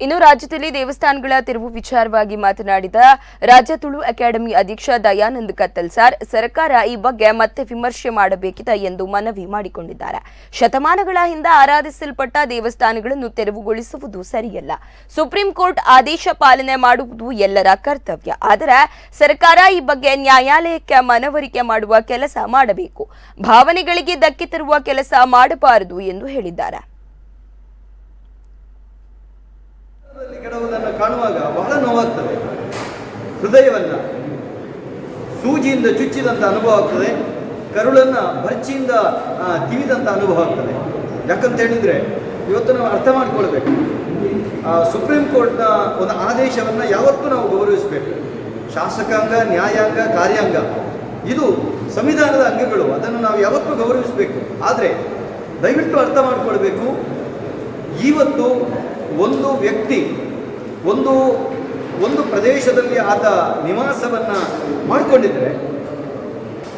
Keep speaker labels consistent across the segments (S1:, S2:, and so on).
S1: ಇನ್ನು ರಾಜ್ಯದಲ್ಲಿ ದೇವಸ್ಥಾನಗಳ ತೆರವು ವಿಚಾರವಾಗಿ ಮಾತನಾಡಿದ ರಾಜ್ಯ ತುಳು ಅಕಾಡೆಮಿ ಅಧ್ಯಕ್ಷ ದಯಾನಂದ್ ಕತ್ತಲ್ಸಾರ್ ಸರ್ಕಾರ ಈ ಬಗ್ಗೆ ಮತ್ತೆ ವಿಮರ್ಶೆ ಮಾಡಬೇಕಿದೆ ಎಂದು ಮನವಿ ಮಾಡಿಕೊಂಡಿದ್ದಾರೆ. ಶತಮಾನಗಳ ಹಿಂದೆ ಆರಾಧಿಸಲ್ಪಟ್ಟ ದೇವಸ್ಥಾನಗಳನ್ನು ತೆರವುಗೊಳಿಸುವುದು ಸರಿಯಲ್ಲ. ಸುಪ್ರೀಂ ಕೋರ್ಟ್ ಆದೇಶ ಪಾಲನೆ ಮಾಡುವುದು ಎಲ್ಲರ ಕರ್ತವ್ಯ. ಆದರೆ ಸರ್ಕಾರ ಈ ಬಗ್ಗೆ ನ್ಯಾಯಾಲಯಕ್ಕೆ ಮನವರಿಕೆ ಮಾಡುವ ಕೆಲಸ ಮಾಡಬೇಕು. ಭಾವನೆಗಳಿಗೆ ಧಕ್ಕೆ ತರುವ ಕೆಲಸ ಮಾಡಬಾರದು ಎಂದು ಹೇಳಿದ್ದಾರೆ.
S2: ಕೆಡವುವುದನ್ನು ಕಾಣುವಾಗ ಬಹಳ ನೋವಾಗ್ತದೆ. ಹೃದಯವನ್ನ ಸೂಜಿಯಿಂದ ಚುಚ್ಚಿದಂಥ ಅನುಭವ ಆಗ್ತದೆ, ಕರುಳನ್ನು ಬರ್ಚಿಯಿಂದ ತಿವಿದಂಥ ಅನುಭವ ಆಗ್ತದೆ. ಯಾಕಂತ ಹೇಳಿದರೆ ಇವತ್ತು ನಾವು ಅರ್ಥ ಮಾಡಿಕೊಳ್ಬೇಕು, ಸುಪ್ರೀಂ ಕೋರ್ಟ್ನ ಒಂದು ಆದೇಶವನ್ನು ಯಾವತ್ತೂ ನಾವು ಗೌರವಿಸಬೇಕು. ಶಾಸಕಾಂಗ, ನ್ಯಾಯಾಂಗ, ಕಾರ್ಯಾಂಗ ಇದು ಸಂವಿಧಾನದ ಅಂಗಗಳು, ಅದನ್ನು ನಾವು ಯಾವತ್ತೂ ಗೌರವಿಸಬೇಕು. ಆದರೆ ದಯವಿಟ್ಟು ಅರ್ಥ ಮಾಡಿಕೊಳ್ಬೇಕು, ಇವತ್ತು ಒಂದು ವ್ಯಕ್ತಿ ಒಂದು ಪ್ರದೇಶದಲ್ಲಿ ಆತ ನಿವಾಸವನ್ನು ಮಾಡಿಕೊಂಡಿದ್ದರೆ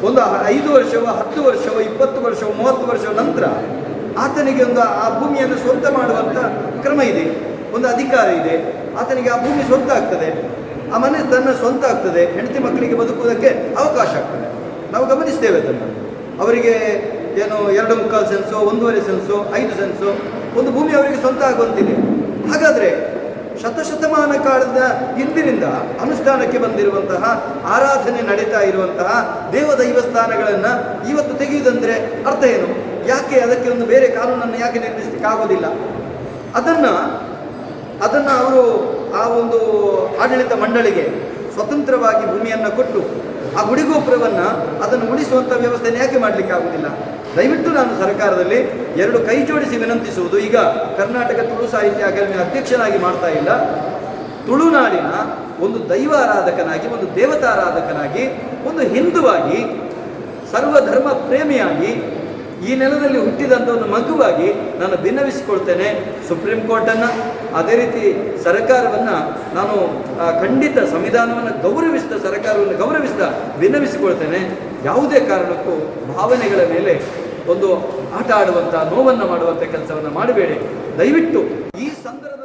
S2: ಒಂದು 5 ವರ್ಷವೋ 10 ವರ್ಷವೋ 20 ವರ್ಷವೋ 30 ವರ್ಷವ ನಂತರ ಆತನಿಗೆ ಆ ಭೂಮಿಯನ್ನು ಸ್ವಂತ ಮಾಡುವಂಥ ಕ್ರಮ ಇದೆ, ಒಂದು ಅಧಿಕಾರ ಇದೆ. ಆತನಿಗೆ ಆ ಭೂಮಿ ಸ್ವಂತ ಆಗ್ತದೆ, ಆ ಮನೆ ತನ್ನ ಸ್ವಂತ ಆಗ್ತದೆ, ಹೆಂಡತಿ ಮಕ್ಕಳಿಗೆ ಬದುಕುವುದಕ್ಕೆ ಅವಕಾಶ ಆಗ್ತದೆ. ನಾವು ಗಮನಿಸ್ತೇವೆ ಅದನ್ನು. ಅವರಿಗೆ ಏನು 2.25 ಸೆನ್ಸೋ 1.5 ಸೆನ್ಸೋ 5 ಸೆನ್ಸೋ ಒಂದು ಭೂಮಿ ಅವರಿಗೆ ಸ್ವಂತ ಆಗುವಂತಿದೆ. ಹಾಗಾದರೆ ಶತಶತಮಾನ ಕಾಲದ ಹಿಂದಿನಿಂದ ಅನುಷ್ಠಾನಕ್ಕೆ ಬಂದಿರುವಂತಹ ಆರಾಧನೆ ನಡೀತಾ ಇರುವಂತಹ ದೇವದೈವಸ್ಥಾನಗಳನ್ನು ಇವತ್ತು ತೆಗೆಯುವುದಂದರೆ ಅರ್ಥ ಏನು? ಯಾಕೆ ಅದಕ್ಕೆ ಒಂದು ಬೇರೆ ಕಾನೂನನ್ನು ಯಾಕೆ ನಿರ್ಮಿಸಲಿಕ್ಕಾಗೋದಿಲ್ಲ? ಅದನ್ನು ಅವರು ಆ ಒಂದು ಆಡಳಿತ ಮಂಡಳಿಗೆ ಸ್ವತಂತ್ರವಾಗಿ ಭೂಮಿಯನ್ನು ಕೊಟ್ಟು ಆ ಗುಡಿಗೋಪುರವನ್ನು ಅದನ್ನು ಉಳಿಸುವಂಥ ವ್ಯವಸ್ಥೆಯನ್ನು ಯಾಕೆ ಮಾಡಲಿಕ್ಕೆ ಆಗುವುದಿಲ್ಲ? ದಯವಿಟ್ಟು ನಾನು ಸರ್ಕಾರದಲ್ಲಿ 2 ಕೈ ಜೋಡಿಸಿ ವಿನಂತಿಸುವುದು, ಈಗ ಕರ್ನಾಟಕ ತುಳು ಸಾಹಿತ್ಯ ಅಕಾಡೆಮಿ ಅಧ್ಯಕ್ಷನಾಗಿ ಮಾಡ್ತಾ ಇಲ್ಲ, ತುಳುನಾಡಿನ ಒಂದು ದೈವ ಆರಾಧಕನಾಗಿ, ಒಂದು ದೇವತಾರಾಧಕನಾಗಿ, ಒಂದು ಹಿಂದುವಾಗಿ, ಸರ್ವಧರ್ಮ ಪ್ರೇಮಿಯಾಗಿ, ಈ ನೆಲದಲ್ಲಿ ಹುಟ್ಟಿದಂಥ ಒಂದು ಮಗುವಾಗಿ ನಾನು ಭಿನ್ನವಿಸಿಕೊಳ್ತೇನೆ. ಸುಪ್ರೀಂ ಕೋರ್ಟನ್ನು, ಅದೇ ರೀತಿ ಸರ್ಕಾರವನ್ನು ನಾನು ಖಂಡಿತ ಸಂವಿಧಾನವನ್ನು ಗೌರವಿಸಿದ ಸರ್ಕಾರವನ್ನು ಗೌರವಿಸಿದ ಭಿನ್ನವಿಸಿಕೊಳ್ತೇನೆ. ಯಾವುದೇ ಕಾರಣಕ್ಕೂ ಭಾವನೆಗಳ ಮೇಲೆ ಒಂದು ಆಟ ಆಡುವಂಥ, ನೋವನ್ನು ಮಾಡುವಂಥ ಕೆಲಸವನ್ನು ಮಾಡಬೇಡಿ. ದಯವಿಟ್ಟು ಈ ಸಂದರ್ಭದಲ್ಲಿ